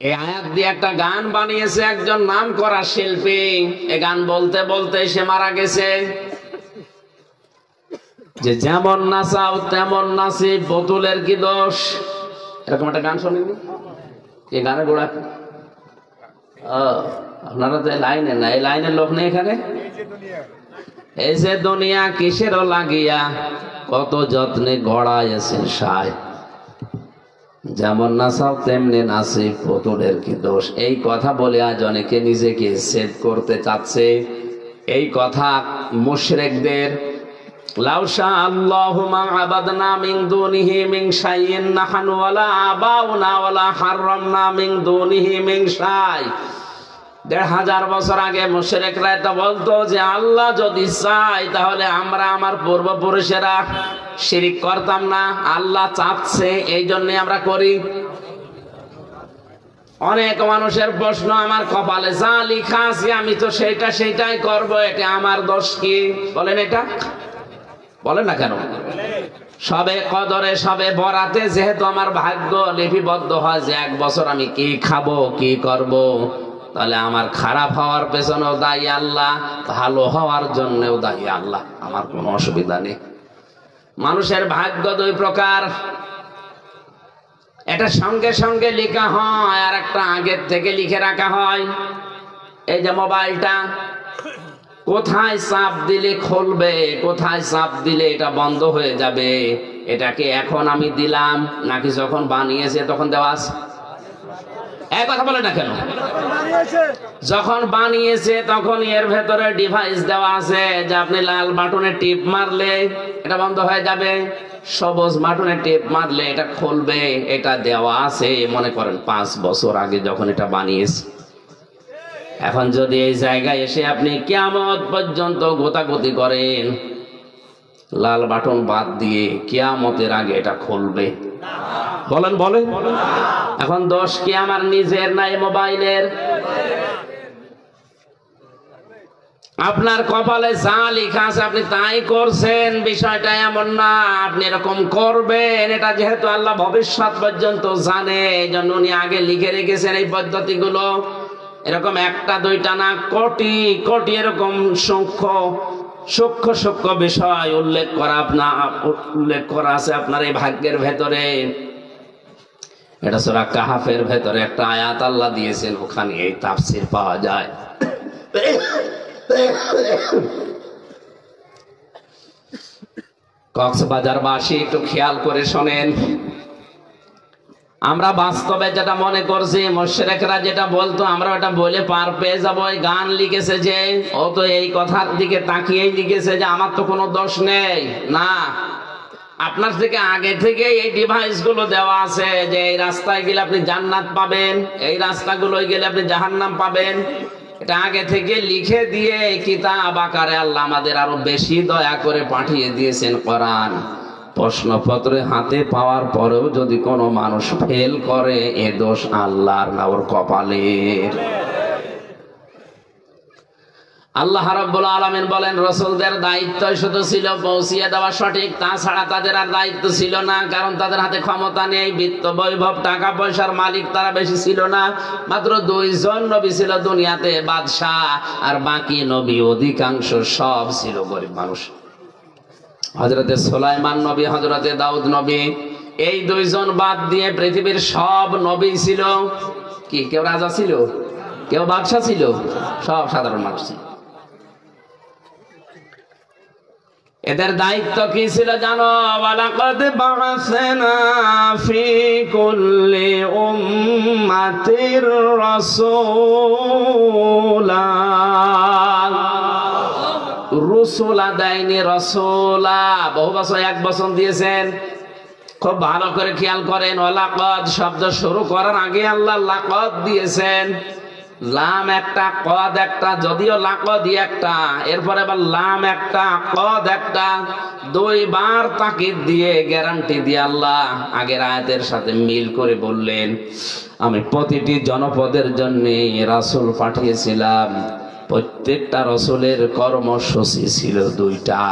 এই আয়াত দিয়ে একটা গান বানিয়েছে একজন নামকরা শিল্পী। এই গান বলতে বলতে সে মারা গেছে। যে যেমন নাচাও তেমন নাচি, বোতলের কি দোষ, এরকম একটা গান শোনেনি? এই গানের গোড়া আপনারা তো লাইনে না, এই লাইনের লোক নেই এখানে। এই যে দুনিয়া কিসেরও লাগিয়া, কত যত্নে গড়াইছে সায়, যেমন নাচাও তেমনি নাচি, বোতলের কি দোষ। এই কথা বলে আজ অনেকে নিজেকে সেভ করতে চাচ্ছে। এই কথা মুশরিকদের। লাউ শা আল্লাহু মা আবাদনা মিন দুনিহি মিন শাইইন নাহনু ওয়ালা আবাউনা ওয়ালা হারামনা মিন দুনিহি মিন শাই। ১৫০০ বছর আগে মুশরিকরা এটা বলতো যে আল্লাহ যদি চায় তাহলে আমরা আমার পূর্বপুরুষেরা শিরিক করতাম না, আল্লাহ চাচ্ছে এই জন্য আমরা করি। অনেক মানুষের প্রশ্ন, আমার কপালে যা লেখা আছে আমি তো সেইটাই করব, এটা আমার দোষ কি? বলেন এটা বলেন না কেন? সবে কদরে সবে বরাতে যেহেতু আমার ভাগ্য লিপিবদ্ধ হয় যে ১ বছর আমি কি খাবো কি করব, তাহলে আমার খারাপ হওয়ার পেছনেও দায়ী আল্লাহ, ভালো হওয়ার জন্যও দায়ী আল্লাহ। আমার কোনো অসুবিধা নেই। মানুষের ভাগ্য ২ প্রকার, এটা সঙ্গে সঙ্গে লেখা হয় আর একটা আগের থেকে লিখে রাখা হয়। এই যে মোবাইলটা, কোথায় চাপ দিলে খুলবে, কোথায় চাপ দিলে এটা বন্ধ হয়ে যাবে, এটাকে এখন আমি দিলাম নাকি যখন বানিয়েছে তখন দেওয়া আছে? এক কথা বলে না কেন? যখন বানিয়েছে তখন এর ভেতরে ডিভাইস দেওয়া আছে যে আপনি লাল বাটনে টিপ মারলে এটা বন্ধ হয়ে যাবে, সবুজ বাটনে টিপ মারলে এটা খুলবে, এটা দেওয়া আছে। মনে করেন ৫ বছর আগে যখন এটা বানিয়েছে। এখন যদি এই জায়গায় এসে আপনি কিয়ামত পর্যন্ত গোতাগুতি করেন, লাল বাটন বাদ দিয়ে কিয়ামতের আগে এটা খুলবে? বলেন বলেন। এখন দোষ কি আমার নিজের নাই মোবাইলের? আপনার কপালে যা লেখা আছে আপনি তাই করছেন, বিষয়টা এমন না আপনি এরকম করবেন। এটা যেহেতু আল্লাহ ভবিষ্যৎ পর্যন্ত জানে, এই জন্য উনি আগে লিখে রেখেছেন এই পদ্ধতিগুলো। এরকম একটা দুইটা না, কোটি কোটি এরকম সূক্ষ্ম বিষয় উল্লেখ করা আছে আপনার এই ভাগ্যের ভেতরে। এটা সূরা কাহাফের ভেতরে একটা আয়াত আল্লাহ দিয়েছেন, ওখানে এই তাফসীর পাওয়া যায়। কক্সবাজারবাসী একটু খেয়াল করে শোনেন। আমরা বাস্তবে যেটা মনে করছি, মুশরিকরা যেটা বলতো আমরা ওটা বলে পার পেয়ে যাবো। এই গান লিখেছে যে ও তো এই কথার দিকে তাকিয়েই লিখেছে যে আমার তো কোনো দোষ নেই। না, আপনার থেকে আগে থেকে এই ডিভাইস গুলো দেওয়া আছে যে এই রাস্তায় গেলে আপনি জান্নাত পাবেন, এই রাস্তাগুলোয় গেলে আপনি জাহান্নাম পাবেন। এটা আগে থেকে লিখে দিয়ে কিতাব আকারে আল্লাহ আমাদের আরো বেশি দয়া করে পাঠিয়ে দিয়েছেন কোরআন। প্রশ্নপত্রে হাতে পাওয়ার পরেও যদি কোনো মানুষ ফেল করে, এ দোষ আল্লাহর না ওর কপালের। আল্লাহ রাব্বুল আলামিন বলেন রাসূলদের দায়িত্ব শুধু ছিল পৌঁছিয়ে দেওয়া সঠিক, তাছাড়া তাদের আর দায়িত্ব ছিল না। কারণ তাদের হাতে ক্ষমতা নেই, বিত্ত বৈভব টাকা পয়সার মালিক তারা বেশি ছিল না। মাত্র 2 জন নবী ছিল দুনিয়াতে, বাদশাহ, আর বাকি নবী অধিকাংশ সব ছিল গরিব মানুষ। হযরতে সুলাইমান নবী, হযরতে দাউদ নবী, এই 2 জন বাদ দিয়ে পৃথিবীর সব নবী ছিল কি? কেউ রাজা ছিল, কেউ বাদশাহ ছিল, সব সাধারণ মানুষ ছিল। এদের দায়িত্ব কি ছিল জানো? ওয়ালাকাদ বা'আসনা ফি কুল্লি উম্মাতির রাসূলা। রসুলা দেয়নি, রসুলা বহু বছর, 1 বছর দিয়েছেন। খুব ভালো করে খেয়াল করেন, ওয়ালাকাদ শব্দ শুরু করার আগে আল্লাহ লাকাদ দিয়েছেন। লাম একটা, কদ একটা, যদিও লাকাদি একটা, এরপরে আবার লাম একটা, কদ একটা, 2 বার তাকিদ দিয়ে গ্যারান্টি দিয়ে আল্লাহ আগের আয়াতের সাথে মিল করে বললেন, আমি প্রতিটি জনপদের জন্য রাসূল পাঠিয়েছিলাম। প্রত্যেকটা রাসূলের কর্মসূচি ছিল 2টা।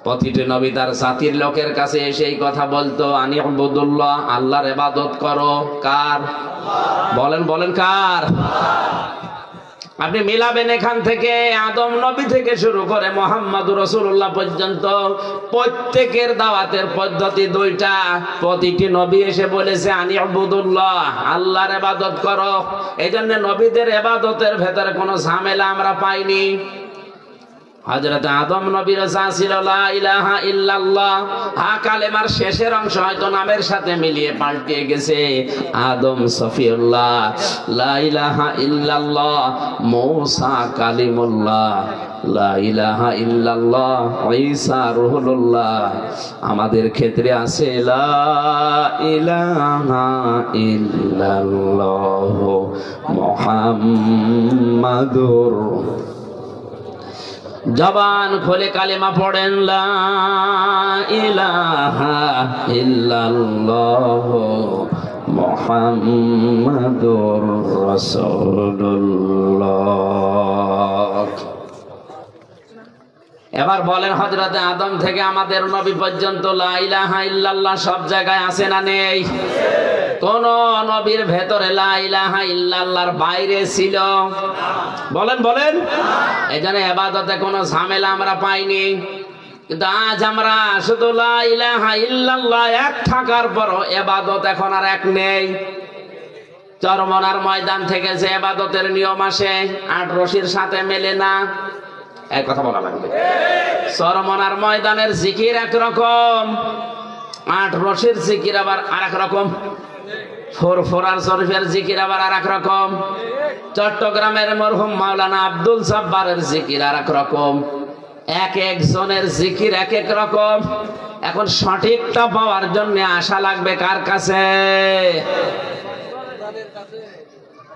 প্রতিটি নবী তার জাতির লোকের কাছে এসে এই কথা বলতো, আনিবুদুল্লাহ, আল্লাহর ইবাদত করো। কার? বলেন বলেন কার? আপনি মিলাবেন এখান থেকে আদম নবী থেকে শুরু করে মুহাম্মদুর রাসূলুল্লাহ পর্যন্ত প্রত্যেকের দাওয়াতের পদ্ধতি দুইটা। প্রতিটি নবী এসে বলেছে আনি আবুদুল্লাহ, আল্লাহর ইবাদত করো। এইজন্য নবীদের ইবাদতের ভেতরে কোনো ঝামেলা আমরা পাইনি। হযরত আদম নবীর ছিল লা ইলাহা ইল্লাল্লাহ, কালেমার শেষের অংশ হয়তো নামের সাথে মিলিয়ে পাল্টে গেছে। আদম সফিউল্লাহ, লা ইলাহা ইল্লাল্লাহ মূসা কালিমুল্লাহ, লা ইলাহা ইল্লাল্লাহ ঈসা রূহুল্লাহ। আমাদের ক্ষেত্রে আছে লা ইলাহা ইল্লাল্লাহ মুহাম্মাদুর। জবান খুলে কালেমা পড়েন লা ইলাহা ইল্লাল্লাহ মুহাম্মাদুর রাসূলুল্লাহ। এবার বলেন হযরত আদম থেকে আমাদের নবী পর্যন্ত লা ইলাহা ইল্লাল্লাহ সব জায়গায় আছে না নেই? কোন নবীর ভেতরে লা ইলাহা ইল্লাল্লাহর বাইরে ছিল? বলেন বলেন। এইজন্য ইবাদতে কোনো ঝামেলা আমরা পাইনি। কিন্তু আজ আমরা শুধু লা ইলাহা ইল্লাল্লাহ এক থাকার পর ইবাদত এখন আর এক নেই। চরমনার ময়দান থেকে যে ইবাদতের নিয়ম আসে আট রশির সাথে মেলে না। এক কথা বলা লাগবে, চরমনার ময়দানের জিকির একরকম, আট রশির জিকির আবার আর এক রকম, ফোরফোরার শরীফের জিকির আবার আর এক রকম, চট্টগ্রামের মরহুম মাওলানা আব্দুল সাব্বারের জিকির আর এক রকম। এক একজনের জিকির এক এক রকম। এখন সঠিকটা পাওয়ার জন্য আশা লাগবে কার কাছে?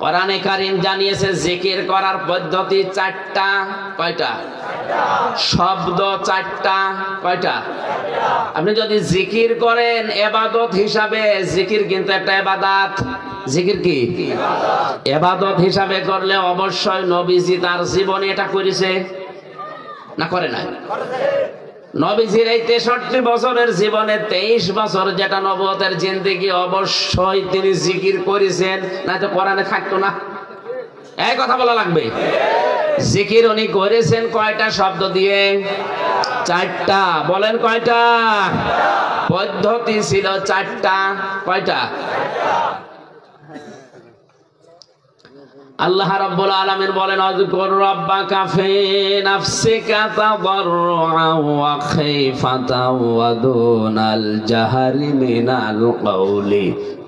কোরআনে কারীম জানিয়েছে জিকির করার পদ্ধতি চারটা। কয়টা? শব্দ চারটা। কয়টা? আপনি যদি জিকির করেন ইবাদত হিসাবে, জিকির কিন্তু একটা ইবাদত। জিকির কি? ইবাদত হিসাবে করলে অবশ্যই নবীজি তার জীবনে এটা করেছে না করে নাই? নবীজির এই 63 বছরের জীবনে 23 বছর যেটা নবুয়তের জিন্দেগি, অবশ্যই তিনি জিকির করেছেন, না তো কোরআনে থাকতো না। এই কথা বলা লাগবে। জিকির উনি করেছেন কয়টা শব্দ দিয়ে? চারটা। বলেন কয়টা? পদ্ধতি ছিল চারটা। কয়টা? আল্লাহ রাব্বুল আলামিন বলেন আযকুর রাব্বাকা ফি নাফসিকা তাদাররুআন ওয়া খাইফাতান ওয়া দুনাল জাহরি মিনাল কওলি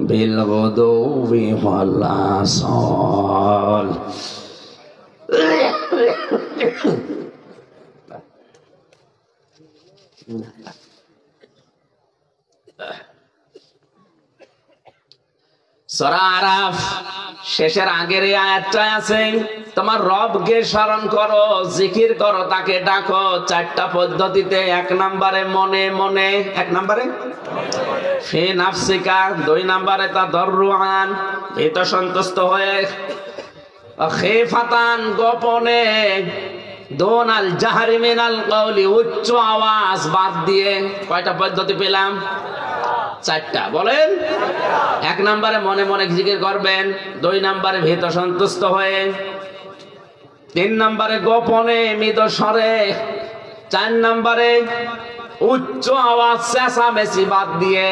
বিল গুদুবি ওয়াল আসাল। সূরা আরাফ শেষের আগের এই আয়াতটা আছে, তোমার রবকে স্মরণ করো, জিকির করো, তাকে ডাকো চারটা পদ্ধতিতে। এক নম্বরে মনে মনে, এক নম্বরে ফি নাফসিকা, দুই নম্বরে তাদাররুআন ভীত সন্তুষ্ট হয়ে, খাইফাতান গোপনে, দুনাল জাহরি মিনাল কওলি উচ্চ আওয়াজ বাদ দিয়ে। কয়টা পদ্ধতি পেলাম? চারটা। বলেন। এক নম্বরে মনে মনে জিকির করবেন, দুই নম্বরে ভীত সন্তুষ্ট হয়ে, তিন নম্বরে গোপনে মৃদ স্বরে, চার নম্বরে উচ্চ আওয়াজ চেঁচামেচি বাদ দিয়ে।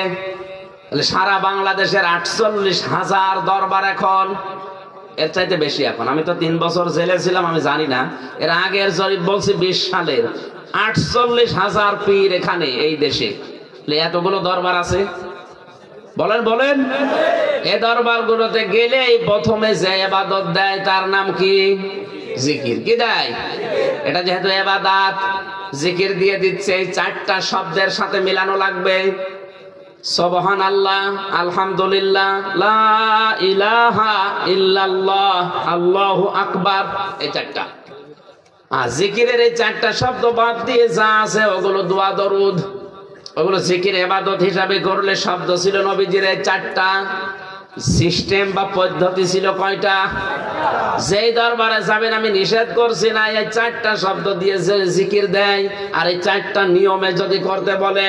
সারা বাংলাদেশের 48,000 দরবার এখন, এর চাইতে বেশি এখন। আমি তো 3 বছর জেলে ছিলাম, আমি জানি না। এর আগের জরিপ বলছি 20 সালের, 48,000 পীর এখানে এই দেশে। এতগুলো দরবার আছে। বলেন বলেন। এই দরবার গুলোতে গেলেই প্রথমে যে ইবাদত দেয় তার নাম কি? জিকির। কি দেয়? এটা যেহেতু ইবাদত, জিকির দিয়ে দিচ্ছে। এই চারটা শব্দের সাথে মিলানো লাগবে। সুবহানাল্লাহ, আলহামদুলিল্লাহ, লা ইলাহা ইল্লাল্লাহ, আল্লাহু আকবার, এই চারটা। আর জিকিরের এই চারটা শব্দ বাদ দিয়ে যা আছে ওগুলো দোয়া দরুদ, ওগুলো জিকির ইবাদত হিসাবে করলে শব্দ ছিল নবীজির এই চারটা। সিস্টেম বা পদ্ধতি ছিল কয়টা? যেই দরবারে যাবেন, আমি নিষেধ করছি না, এই চারটা শব্দ দিয়ে যে জিকির দেয় আর এই চারটা নিয়মে যদি করতে বলে,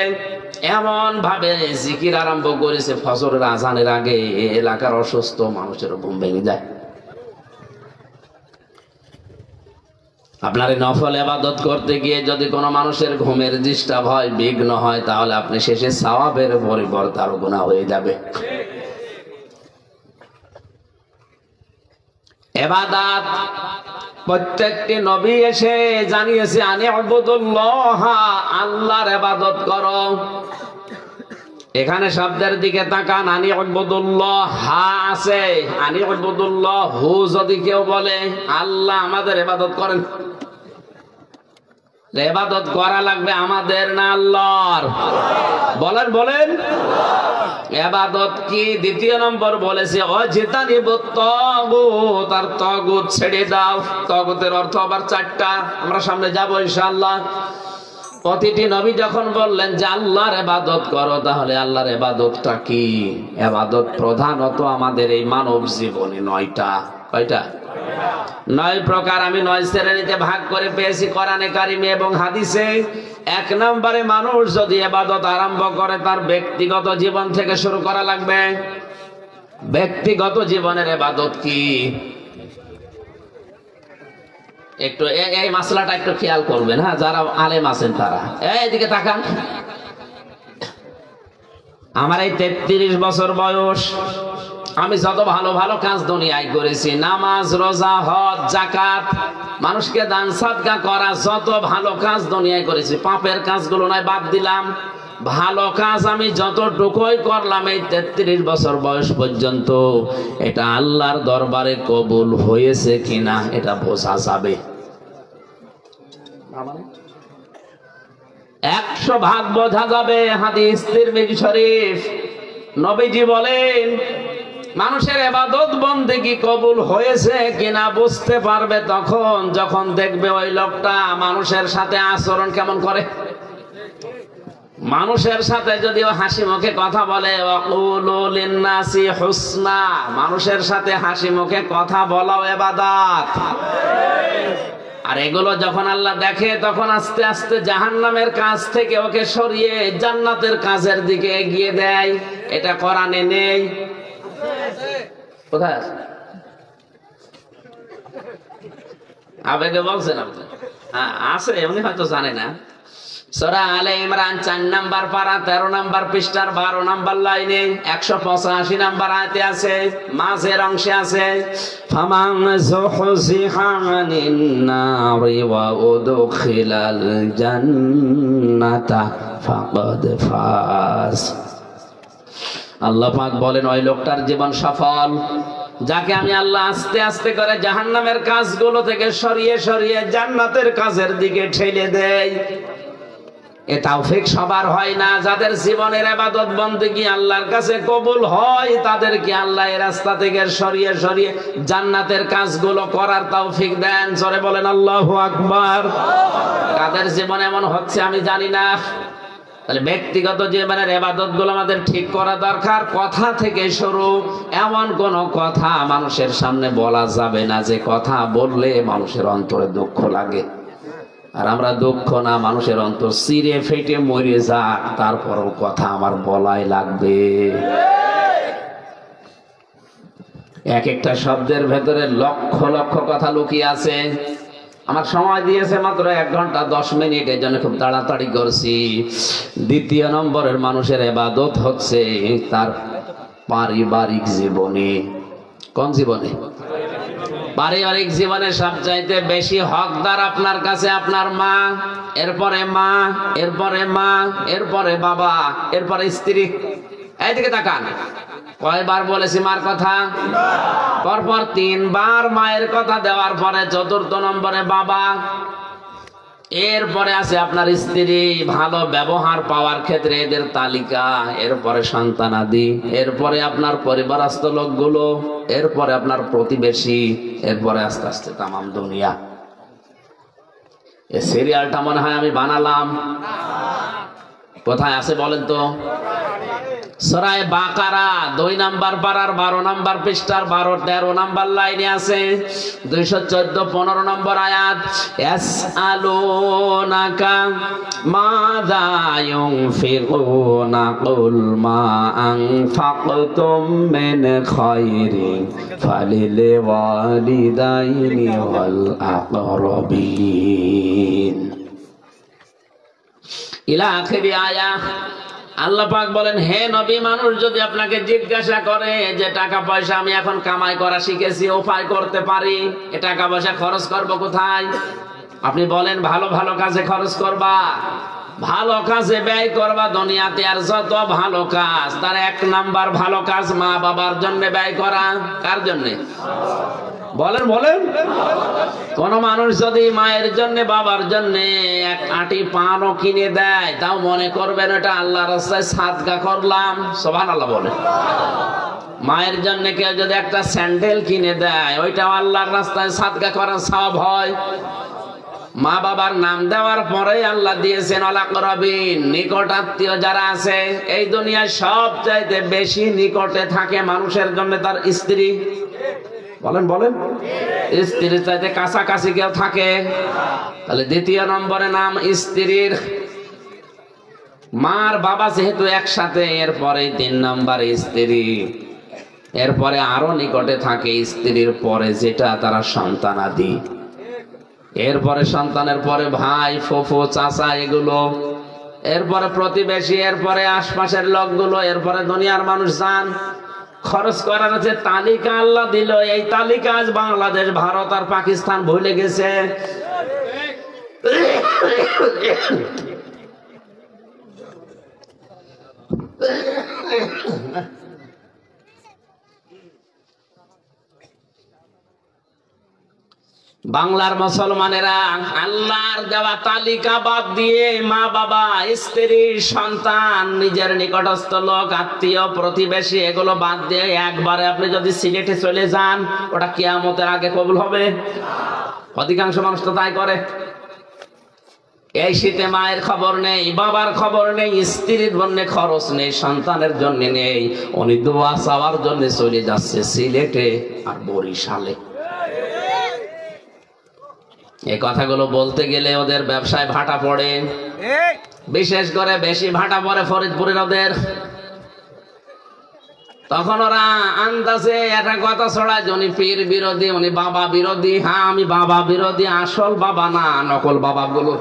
এমন ভাবে জিকির আরম্ভ করেছে ফজরের আজানের আগে এলাকার অসুস্থ মানুষের ঘুম ভেঙে যায়। আপনার নফল ইবাদত করতে গিয়ে যদি কোনো মানুষের ঘুমের ডিস্টার্ব হয়, বিঘ্ন হয়, তাহলে আপনি শেষে সওয়াবের পরিবর্তে আরো গুনাহ হয়ে যাবে। ইবাদত প্রত্যেকটি নবী এসে জানিয়েছে আনি আবুদুল্লাহ, আল্লাহর ইবাদত করো। এখানে শব্দের দিকে তাকান, আনি আবুদুল্লাহ হা আছে, আনি আবুদুল্লাহ হু যদি কেউ বলে আল্লাহ আমাদের ইবাদত করেন, ইবাদত করা লাগবে আমাদের না আল্লাহর? বলেন বলেন ইবাদত কি? দ্বিতীয় নম্বর বলেছে অজিতানিবুত তাগুত, আর তাগুত ছেড়ে দাও। তাগুতের অর্থ আবার চারটা, আমরা সামনে যাব ইনশাআল্লাহ। প্রতিটি নবী যখন বললেন যে আল্লাহর ইবাদত করো, তাহলে আল্লাহর ইবাদতটা কি? ইবাদত প্রধানত আমাদের এই মানব জীবনে 9টা। কয়টা? 9 প্রকার। আমি 9 শ্রেণীতে ভাগ করে পেয়েছি কোরআনে কারিমে এবং হাদিসে। 1 নম্বরে মানুষ যদি ইবাদত আরম্ভ করে তার ব্যক্তিগত জীবন থেকে শুরু করা লাগবে। ব্যক্তিগত জীবনের ইবাদত কি? একটু এই মাসলাটা একটু খেয়াল করবেন, হ্যাঁ, যারা আলেম আছেন তারা এইদিকে তাকান। আমার এই 33 বছর বয়স, আমি যত ভালো ভালো কাজ দুনিয়ায় করেছি, নামাজ, রোজা, হজ, যাকাত, মানুষকে দান সাদকা করা, যত ভালো কাজ দুনিয়ায় করেছি, পাপের কাজগুলো নয়, বাদ দিলাম। ভালো কাজ আমি যতটুকুই করলাম এই 33 বছর বয়স পর্যন্ত, এটা আল্লাহর দরবারে কবুল হয়েছে কিনা এটা বোঝা যাবে। 100% বোঝা যাবে। হাদিস তিরমিজি শরীফ, নবীজি বলেন মানুষের ইবাদত বন্দেগী কবুল হয়েছে কিনা বুঝতে পারবে তখন যখন দেখবে ওই লোকটা মানুষের সাথে আচরণ কেমন করে। মানুষের সাথে যদি ও হাসি মুখে কথা বলে, ওয়াকুলু লিন্নাসি হুসনা, মানুষের সাথে হাসি মুখে কথা বলাও ইবাদত। আর এগুলো যখন আল্লাহ দেখে তখন আস্তে আস্তে জাহান্নামের কাজ থেকে ওকে সরিয়ে জান্নাতের কাজের দিকে এগিয়ে দেয়। এটা কোরআনে নেই। কোথায় আবেগে বলছেন আপনি? আছে, উনি হয়তো জানে না। সূরা আলে ইমরান 4 নাম্বার পারা 13 নাম্বার পৃষ্ঠার 12 নাম্বার লাইনে 185 নাম্বার আয়াতে আছে, মাঝের অংশে আছে ফামান যুহজিহা আনিন নারি ওয়া উদখিলাল জান্নাতা ফাকাদ ফাজ। আল্লাহ পাক বলেন ওই লোকটার জীবন সফল যাকে আমি আল্লাহ আস্তে আস্তে করে জাহান্নামের কাজগুলো থেকে সরিয়ে সরিয়ে জান্নাতের কাজের দিকে ঠেলে দেয়। এ তৌফিক সবার হয় না। যাদের জীবনের ইবাদত বন্দেগী আল্লাহর কাছে কবুল হয় তাদেরকে আল্লাহ এই রাস্তা থেকে সরিয়ে সরিয়ে জান্নাতের কাজগুলো করার তৌফিক দেন। জোরে বলেন আল্লাহু আকবার। কাদের জীবনে এমন হচ্ছে আমি জানি না। তাহলে ব্যক্তিগত জীবনের ইবাদতগুলো আমাদের ঠিক করা দরকার। কথা থেকে শুরু, এমন কোন কথা মানুষের সামনে বলা যাবে না যে কথা বললে মানুষের অন্তরে দুঃখ লাগে। আর আমরা দুঃখ না, মানুষের অন্তর চিরে ফেটে মরে যাক, তারপরও কথা আমার বলাই লাগবে। এক একটা শব্দের ভেতরে লক্ষ লক্ষ কথা লুকিয়ে আছে। আমার সময় দিয়েছে মাত্র 1 ঘন্টা 10 মিনিট, এই জন্য খুব তাড়াতাড়ি করছি। দ্বিতীয় নম্বরের মানুষের ইবাদত হচ্ছে তার পারিবারিক জীবনে। কোন জীবনে? পারিবারিক জীবনে সবচাইতে বেশি হকদার আপনার কাছে আপনার মা, এরপরে মা, এরপরে মা, এরপরে বাবা, এরপরে স্ত্রী। এইদিকে তাকান, কয়বার বলেছি মার কথা? পরপর 3 বার মায়ের কথা দেওয়ার পরে 4র্থ নম্বরে বাবা, এরপরে আছে আপনার স্ত্রী। ভালো ব্যবহার পাওয়ার ক্ষেত্রে এদের তালিকা, এরপরে সন্তানাদি, এরপরে আপনার পরিবারস্থ লোকগুলো, এরপরে আপনার প্রতিবেশী, এরপরে আস্তে আস্তে তামাম দুনিয়া। এই সিরিয়ালটা মনে হয় আমি বানালাম। কোথায় আছে বলেন তো? সূরা বাকারা 2 নাম্বার পারার 12 নাম্বার পৃষ্ঠার 12-13 নাম্বার লাইনে আছে 214-15 নম্বর আয়াত ইয়াসআলুনাকা মাযা ইউনফিকুনা কুল মা আনফাকতুম মিন খায়রিন ফালিল ওয়ালিদাইনি ওয়াল আকরাবিন ইলা আখিরি আয়াত। আল্লাহ পাক বলেন, হে নবী, মানুষ যদি আপনাকে জিজ্ঞাসা করে যে টাকা পয়সা আমি এখন কামাই করা শিখেছি, উপায় করতে পারি, এ টাকা পয়সা খরচ করব কোথায়, আপনি বলেন ভালো ভালো কাজে খরচ করবা, ভালো কাজে ব্যয় করবা। দুনিয়াতে আর যত ভালো কাজ, তার 1 নাম্বার ভালো কাজ মা বাবার জন্য ব্যয় করা। কার জন্য বলেন বলেন? কোন মানুষ যদি মায়ের জন্য বাবার জন্য 1 আঁটি পানও কিনে দেয়, তাও মনে করবেন এটা আল্লাহর রাস্তায় সাদকা করলাম। সুবহানাল্লাহ বলে। মায়ের জন্য কেউ যদি একটা স্যান্ডেল কিনে দেয়, ওইটাও আল্লাহর রাস্তায় সাদকা করার সওয়াব হয়। মা বাবার নাম দেওয়ার পরে আল্লাহ দিয়েছেন আল আকরাবিন, নিকট আত্মীয় যারা আছে। এই দুনিয়ায় সবচাইতে বেশি নিকটে থাকে মানুষের জন্য তার স্ত্রী। বলেন বলেন? স্ত্রীর চাইতে কাছাকাছি কেউ থাকে? তাহলে 2 নম্বরে নাম স্ত্রীর। মার বাবা যেহেতু একসাথে, এরপরে 3 নম্বরে স্ত্রী, এরপরে আরো নিকটে থাকে স্ত্রীর পরে যেটা তারা সন্তানাদি, এরপরে সন্তানের পরে ভাই, ফুফু, চাচা, এগুলো, এরপরে প্রতিবেশী, এরপরে আশপাশের লোকগুলো, এরপরে দুনিয়ার মানুষ যান। খরচ করার যে তালিকা আল্লাহ দিল, এই তালিকা আজ বাংলাদেশ, ভারত আর পাকিস্তান ভুলে গেছে। বাংলার মুসলমানেরা আল্লাহর দেওয়া তালিকা বাদ দিয়ে মা বাবা, স্ত্রী, সন্তান, নিজের নিকটস্থ লোক, আত্মীয়, প্রতিবেশী, এগুলো বাদ দিয়ে একবারে আপনি যদি সিলেটে চলে যান, ওটা কিয়ামতের আগে কবুল হবে? অধিকাংশ মানুষ তো তাই করে। এই শীতে মায়ের খবর নেই, বাবার খবর নেই, স্ত্রীর জন্য খরচ নেই, সন্তানের জন্য নেই, উনি দোয়া চাওয়ার জন্য চলে যাচ্ছে সিলেটে আর বরিশালে। এই কথাগুলো বলতে গেলে ওদের ব্যবসায় ভাটা পড়ে, বিশেষ করে বেশি ভাটা পড়ে ফরিদপুরের ওদের। তখন ওরা আন্দাজে একটা কথা ছড়ায় যে উনি পীর বিরোধী, উনি বাবা বিরোধী। হ্যাঁ, আমি বাবা বিরোধী, আসল বাবা না, নকল বাবা গুলো।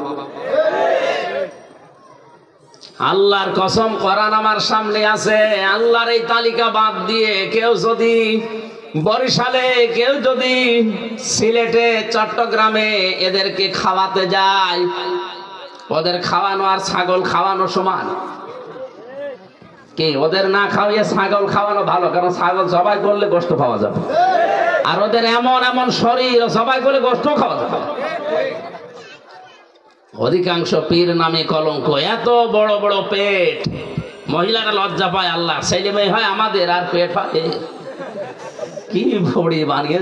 আল্লাহর কসম, কোরআন আমার সামনে আছে। আল্লাহর এই তালিকা বাদ দিয়ে কেউ যদি বরিশালে, কেউ যদি সিলেটে, চট্টগ্রামে এদেরকে খাওয়াতে যায়, ওদের খাওয়ানো আর ছাগল খাওয়ানো সমান। কি ওদের না খাওয়াইয়ে ছাগল খাওয়ানো ভালো? কারণ ছাগল জবাই করলে গোশত পাওয়া যাবে, আর ওদের এমন এমন শরীর, জবাই করলে গোশত খাওয়া যাবে। অধিকাংশ পীর নামে কলঙ্ক, এত বড় বড় পেট, মহিলারা লজ্জা পায়। আল্লাহ ছেলে মেয়ে হয় আমাদের, আর পেট হয় কি ভড়ি বানিয়ে,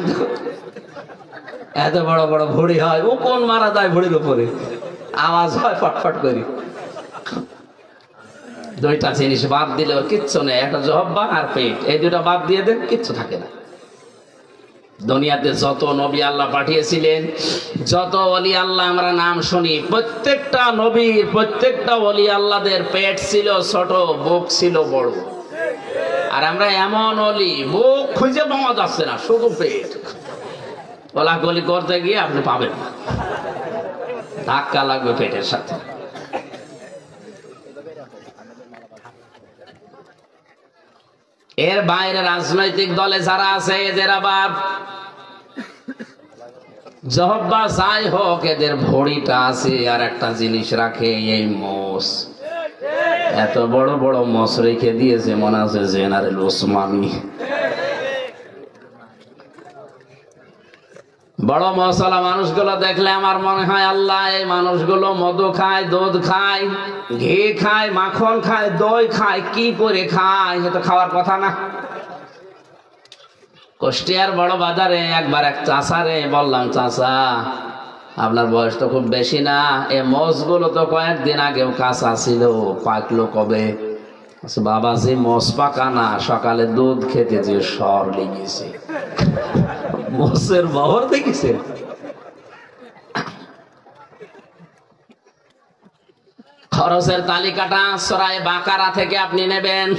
এত বড় বড় ভড়ি হয়। ও কোন মারা যায় ভড়ির উপরে, আওয়াজ হয় ফটফট করি। 2টা জিনিস বাদ দিলে ওর কিচ্ছু নেই, একটা জহব্বা আর পেট, এই 2টা বাদ দিয়ে দেন, কিচ্ছু থাকে না। দুনিয়াতে যত নবী আল্লাহ পাঠিয়েছিলেন, যত ওলি আল্লাহ আমরা নাম শুনি, প্রত্যেকটা নবীর, প্রত্যেকটা ওলি আল্লাহদের পেট ছিল ছোট, বুক ছিল বড়। আর আমরা এমন ওলি, বুক খুঁজে পাওয়া যাচ্ছে না, শুধু পেট। কোলাকুলি করতে গিয়ে আপনি পাবেন না, ধাক্কা লাগবে পেটের সাথে। এর বাইরে রাজনৈতিক দলে যারা আছে, এদের আবার জহব্বা যাই হোক, এদের ভড়িটা আছে। আর একটা জিনিস রাখে, এই মোষ, এত বড় বড় মোষ রেখে দিয়েছে, মনে আছে জেনারেল ওসমানী। বড় মশলা মানুষগুলো দেখলে আমার মনে হয়, আল্লাহ, এই মানুষগুলো মধু খায়, দুধ খায়, ঘি খায়, মাখন খায়, দই খায়, কি করে খায়? এ তো খাওয়ার কথা না। কুষ্টিয়ার বড় বাজারে একবার এক চাষারে বললাম, চাষা, আপনার বয়স তো খুব বেশি না, এ মোষগুলো তো কয়েকদিন আগেও কাঁচা ছিল, পাকলো কবে? বাবাজি মোষ পাকা না, সকালে দুধ খেতে যে সর লেগেছে, মোষের বহর দেখেছে। খরচের তালিকাটা সূরা বাকারা থেকে আপনি নেবেন।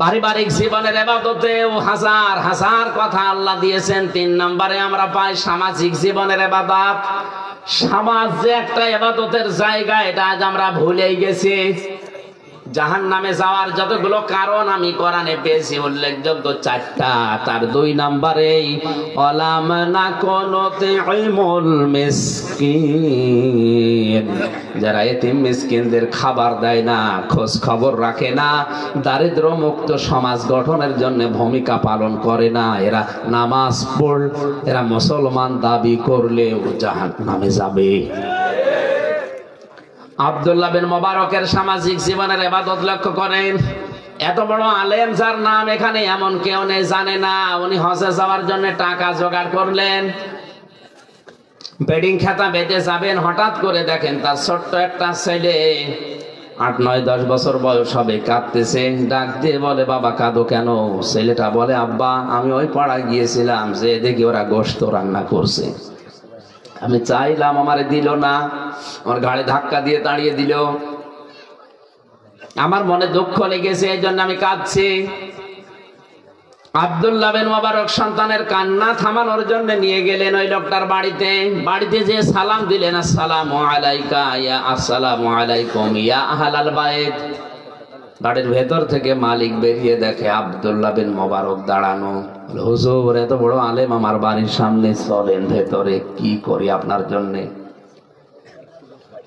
পারিবারিক জীবনের ইবাদতেও হাজার হাজার কথা আল্লাহ দিয়েছেন। 3 নম্বরে আমরা পাই সামাজিক জীবনের ইবাদত। সমাজ যে একটা ইবাদতের জায়গা, এটা আজ আমরা ভুলেই গেছি। জাহান্নামে যাওয়ার যতগুলো কারণ আমি কোরআনে পেয়েছি উল্লেখযোগ্য 4টা। তার 2 নম্বরেই অলাম না কুনুতিমুল মিসকিন, যারা এতিম মিসকিনদের খাবার দেয় না, খোঁজ খবর রাখে না, দারিদ্র মুক্ত সমাজ গঠনের জন্য ভূমিকা পালন করে না, এরা নামাজ পড়, এরা মুসলমান দাবি করলেও জাহান্নামে যাবে। আব্দুল্লাহ বিন মুবারকের সামাজিক জীবনের ইবাদত লক্ষ্য করেন। এত বড় আলেম যার নাম এখানে এমন কেউ নেই জানে না। উনি হজে যাওয়ার জন্য টাকা জোগাড় করলেন, বেডিং খাতা বেঁধে যাবেন। হঠাৎ করে দেখেন তার ছোট্ট একটা ছেলে 8, 9, 10 বছর বয়স হবে, কাঁদতেছে। ডাক দিয়ে বলে, বাবা কাঁদো কেন? ছেলেটা বলে, আব্বা আমি ওই পাড়ায় গিয়েছিলাম, যে দেখি ওরা গোশত রান্না করছে, আমি চাইলাম আমারে দিল না, আমার গাড়ি ধাক্কা দিয়ে তাড়িয়ে দিল, আমার মনে দুঃখ লেগেছে, এই জন্য আমি কাঁদছি। আব্দুল্লাহ বিন মুবারক সন্তানের কান্না থামানোর জন্য নিয়ে গেলেন ওই লোকটার বাড়িতে। বাড়িতে যে সালাম দিলেন, আসসালামু আলাইকা ইয়া আসসালামু আলাইকুম ইয়া আহলাল বাইত। বাড়ির ভেতর থেকে মালিক বেরিয়ে দেখে আব্দুল্লাহ বিন মুবারক দাঁড়ানো। হুজুর এত বড় আলেম আমার বাড়ির সামনে, চলেন ভেতরে, কি করি আপনার জন্য?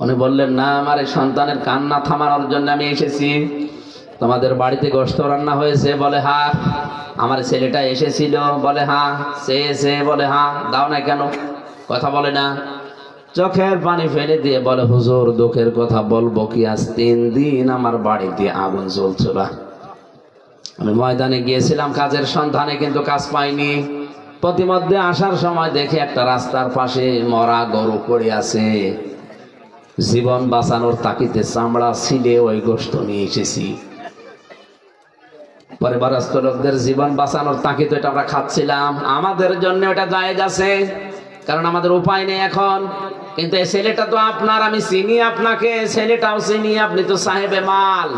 উনি বললেন, না আমার এই সন্তানের কান্না থামানোর জন্য আমি এসেছি। তোমাদের বাড়িতে গোশত রান্না হয়েছে? বলে হ্যাঁ। আমার ছেলেটা এসেছিল? বলে হ্যাঁ। সে এসে? বলে হ্যাঁ। দাও না কেন? কথা বলে না। চোখের পানি ফেলে দিয়ে বলে, হুজুর দুঃখের কথা বলবো কি, আজ 3 দিন আমার বাড়িতে আগুন জ্বলছিল। আমি ময়দানে গিয়েছিলাম কাজের সন্ধানে, কিন্তু কাজ পাইনি। প্রতিমধ্যে আসার সময় দেখি একটা রাস্তার পাশে মরা গরু পড়ে আছে। জীবন বাঁচানোর তাকিতে চামড়া ছিলে ওই গোশত নিয়ে এসেছি। পরিবারস্থ লোকদের জীবন বাঁচানোর তাকিতে এটা আমরা খাচ্ছিলাম, আমাদের জন্য ওটা জায়েজ আছে, কারণ আমাদের উপায় নেই এখন। কিন্তু এই ছেলেটা তো আপনার, আমি চিনি আপনাকে, ছেলেটাও চিনি, আপনি তো সাহেবে মাল,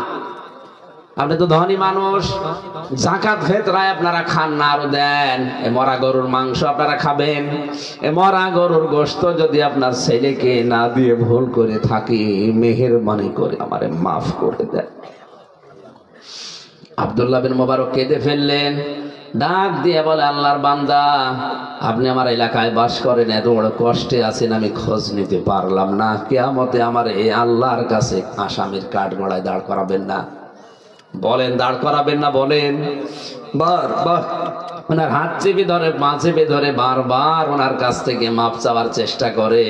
আপনি তো ধনী মানুষ। যাকাত ফিতরায় আপনারা খান না, আরো দেন। এ মরা গরুর মাংস আপনারা খাবেন, এ মরা গরুর গোশত যদি আপনার ছেলেকে না দিয়ে ভুল করে থাকি, মেহেরবানি করে আমারে মাফ করে দেন। আব্দুল্লাহ বিন মুবারক কেঁদে ফেললেন, ডাক দিয়ে বলে, আল্লাহর বান্দা আপনি আমার এলাকায় বাস করেন, এত বড় কষ্টে আছেন, আমি খোঁজ নিতে পারলাম না, কিয়ামতে আমার এই আল্লাহর কাছে আসামির কাঠগড়ায় দাঁড় করাবেন না? বলেন দাঁড় করাবেন না? বলেন। বারবার ওনার হাত চেপে ধরে, পা চেপে ধরে, বারবার ওনার কাছ থেকে মাপ চাওয়ার চেষ্টা করে।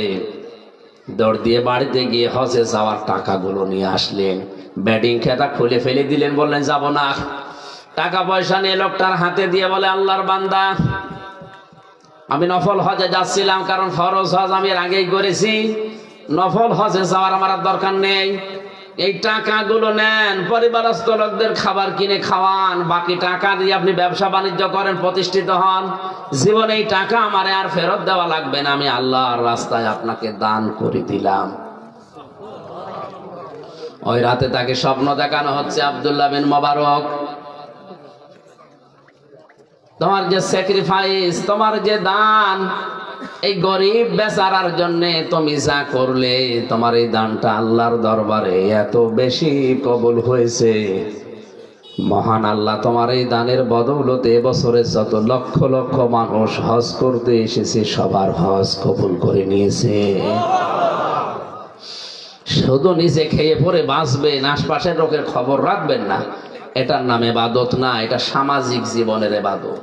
দৌড় দিয়ে বাড়িতে গিয়ে হজে যাওয়ার টাকাগুলো নিয়ে আসলেন, ব্যাটিং খেতা খুলে ফেলে দিলেন, বললেন যাব না। টাকা পয়সা নিয়ে লোকটার হাতে দিয়ে বলে, আল্লাহর বান্দা আমি নফল হজে যাচ্ছিলাম, কারণ ফরজ হজ আমি এর আগেই করেছি, নফল হজে যাওয়ার আমার আর দরকার নেই। এই টাকাগুলো নেন, পরিবারস্থ লোকদের খাবার কিনে খাওয়ান, বাকি টাকা দিয়ে আপনি ব্যবসা বাণিজ্য করেন, প্রতিষ্ঠিত হন। জীবনে এই টাকা আমারে আর ফেরত দেওয়া লাগবে না, আমি আল্লাহর রাস্তায় আপনাকে দান করে দিলাম। ওই রাতে তাকে স্বপ্ন দেখানো হচ্ছে, আব্দুল্লাহ বিন মুবারক তোমার যে স্যাক্রিফাইস, তোমার যে দান, এই গরিব বেচারার জন্য তুমি যা করলে, তোমার এই দানটা আল্লাহর দরবারে এত বেশি কবুল হয়েছে। মহান আল্লাহ তোমার এই দানের বদৌলতে এবছরে যত লক্ষ লক্ষ মানুষ হজ করতে এসেছে, সবার হজ কবুল করে নিয়েছে। শুধু নিজে খেয়ে পরে বাঁচবেন, আশপাশের লোকের খবর রাখবেন না, এটার নাম ইবাদত না, এটা সামাজিক জীবনের ইবাদত।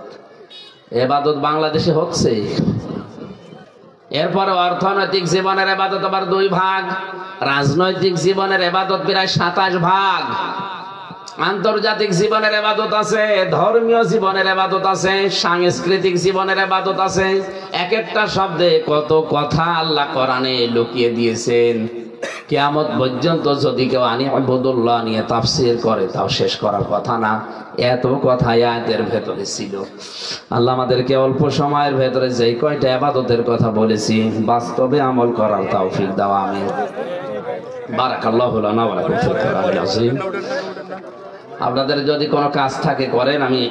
ইবাদত বাংলাদেশে হচ্ছে। এরপরে অর্থনৈতিক জীবনের ইবাদত আবার 2 ভাগ, রাজনৈতিক জীবনের ইবাদত প্রায় 27 ভাগ, আন্তর্জাতিক জীবনের ইবাদত আছে, ধর্মীয় জীবনের ইবাদত আছে, সাংস্কৃতিক জীবনের ইবাদত আছে। এক একটা শব্দে কত কথা আল্লাহ কোরআনে লুকিয়ে দিয়েছেন। কিয়ামত পর্যন্ত যদি কেউ আনি আবুদুল্লাহ নিয়ে তাফসীর করে তাও শেষ করার কথা না। এত কথা আয়াতের ভেতরে ছিল। আল্লাহ আমাদেরকে অল্প সময়ের ভেতরে যেই কয়টা ইবাদতের কথা বলেছি বাস্তবে আমল করার তৌফিক দাও, আমিন। বারাকাল্লাহু লানা ওয়া লাকুম ফিল কোরআনিল আযীম। আপনাদের যদি কোনো কাজ থাকে করেন, আমি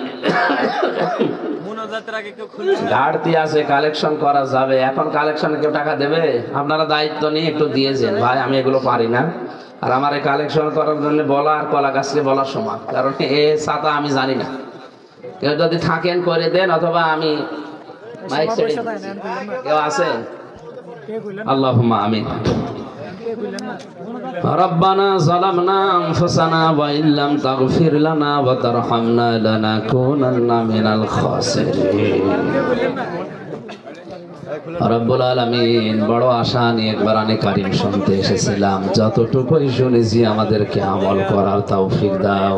ঘাটতি আছে, কালেকশন করা যাবে। এখন কালেকশনে কেউ টাকা দেবে? আপনারা দায়িত্ব নিয়ে একটু দিয়েছেন, ভাই আমি এগুলো পারি না। আর আমার এই কালেকশন করার জন্য বলা আর কলা গাছকে বলার সমান, কারণ এ ছাতা আমি জানি না। কেউ যদি থাকেন করে দেন, অথবা আমি মাইক ছেড়ে দিচ্ছি। কেউ আছেন? আল্লাহুম্মা আমিন। ربنا ظلمنا أنفسنا وإن لم تغفر لنا وترحمنا لنكونن من الخاسرين। রব্বুল আলামিন, বড় আশা নিয়ে কোরআনে কারীম শুনতে এসেছিলাম, যতটুকুই শুনেছি আমাদেরকে আমল করার তৌফিক দাও।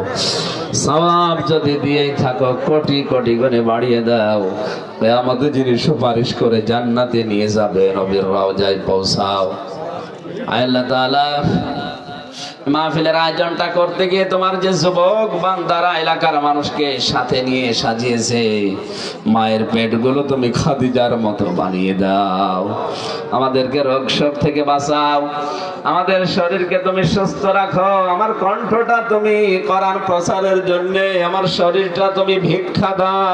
সওয়াব যদি দিয়েই থাকো কোটি কোটি গুণে বাড়িয়ে দাও। কিয়ামতে যিনি সুপারিশ করে জান্নাতে নিয়ে যাবে নবীর রওজায় পৌঁছাও। আল্লাহ তাআলা, মাহফিলের আয়োজনটা করতে গিয়ে তোমার যে যুবক বান্দারা এলাকার মানুষকে সাথে নিয়ে সাজিয়েছে, মায়ের পেটগুলো তুমি খাদিজার মতো বানিয়ে দাও। আমাদেরকে রোগ শোক থেকে বাঁচাও, আমাদের শরীরকে তুমি সুস্থ রাখো। আমার কণ্ঠটা তুমি কোরআন প্রচারের জন্য, আমার শরীরটা তুমি ভিক্ষা দাও।